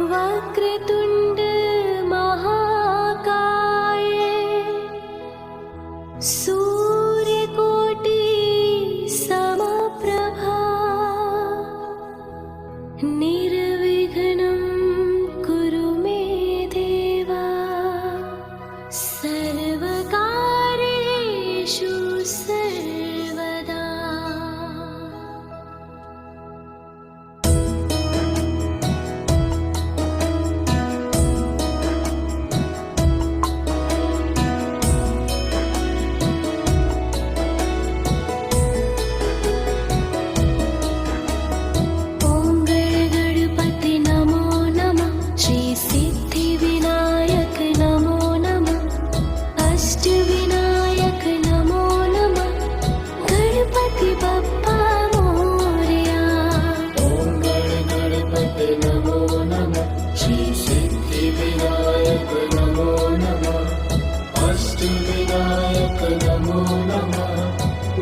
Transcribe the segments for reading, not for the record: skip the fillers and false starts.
वक्रतुण्ड महाकाय सूर्यकोटि समप्रभा निर्विघ्नं कुरु मे देवा सर्वकार्येषु सर्वदा।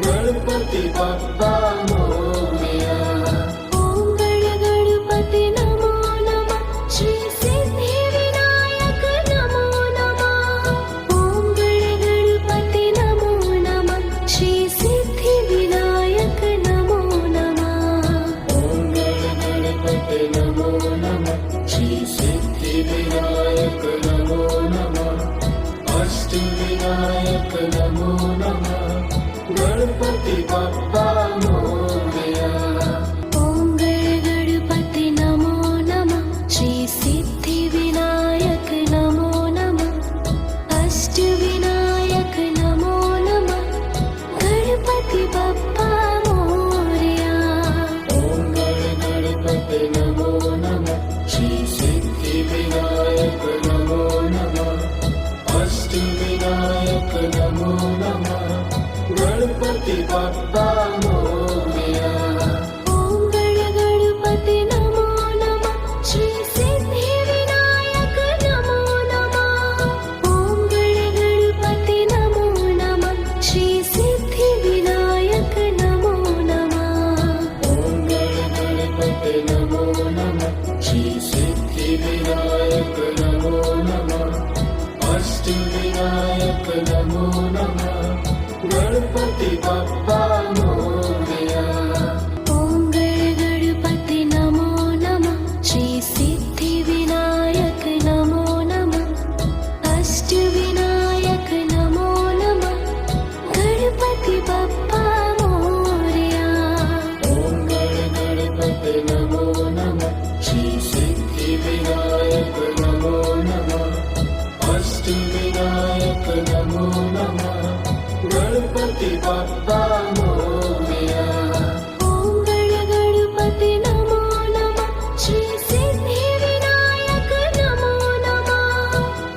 गणपति बप्पा मोरया। ओम गणपति नमो नमः श्री सिद्धि विनायक नमो नमः। ओम गणपति नमो नमः श्री सिद्धि विनायक नमो नमः। ओम गणपति नमो नमः श्री सिद्धि विनायक नमो नमः। अष्ट विनायक नमो नमः गणपति बप्पा मोरया। ओम गणपति नमो नमः श्री सिद्धि विनायक नमो नमः। अष्ट विनायक नमो नमः गणपति बप्पा मोरया। ओम गणपति नमो नमः श्री सिद्धि विनायक नमो नमः। अष्ट विनायक नमो नमः गणपति बप्पा मोरया। ओम गणपति नमो नमः श्री सिद्धि विनायक नमो नमः। ओम गणपति नमो नमः श्री सिद्धि विनायक नमो नमः। ओम गणपति नमो नमः श्री सिद्धि विनायक नमो नमः। अष्ट विनायक नमो नमः गणपति बप्पा मोरया। ओम गणपति नमो नमः श्री सिद्धि विनायक नमो नमः। अष्ट विनायक नमो नमः गणपति बप्पा मोरया। ओम गणपति नमो नमः श्री सिद्धि विनायक नमो नमः। अष्ट विनायक नमो नमः गणपति बप्पा मोरया। ओम गणपति नमो नमः श्री सिद्धि विनायक नमो नमः।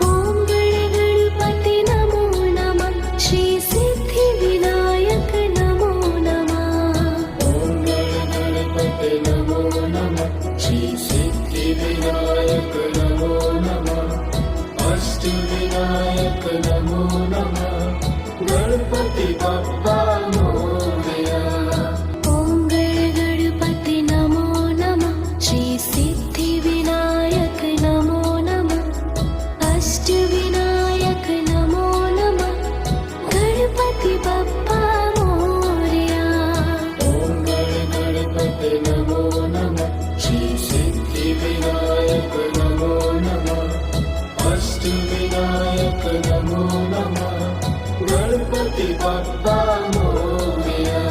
ओम गणपति नमो नमः श्री सिद्धि विनायक नमो नमः। ओम गणपति नमो नमः श्री सिद्धि विनायक नमो नमः। अष्ट विनायक नमो नमः गणपति बप्पा मोरया। ओम गणपति नमो नमः श्री सिद्धि विनायक नमो नमः। अष्ट विनायक नमो नमः गणपति बप्पा मोरया। ओम गणपति नमो नमः श्री सिद्धि विनायक नमो नमः। अष्ट विनायक नमो नमः गणपति बप्पा मोरया।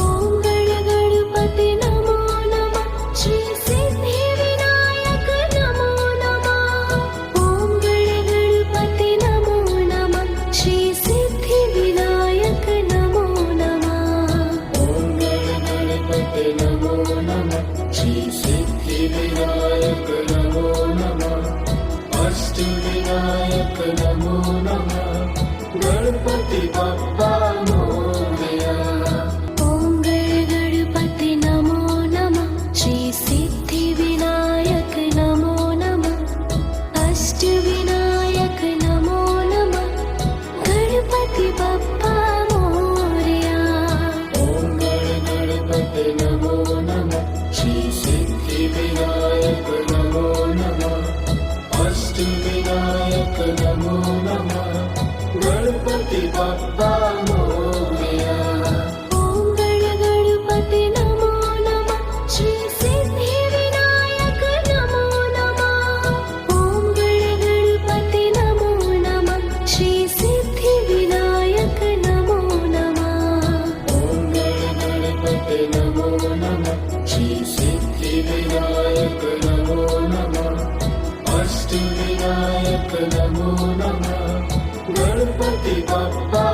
ओम गणपति नमो नमः श्री सिद्धि विनायक नमो नमः। ओम गणपति नमो नमः श्री सिद्धि विनायक नमो नमः। ओम गणपति नमो नमः श्री सिद्धि विनायक नमो नमः। अष्ट विनायक नमो नमः गणपति बप्पा नमो नमः गणपति बप्पा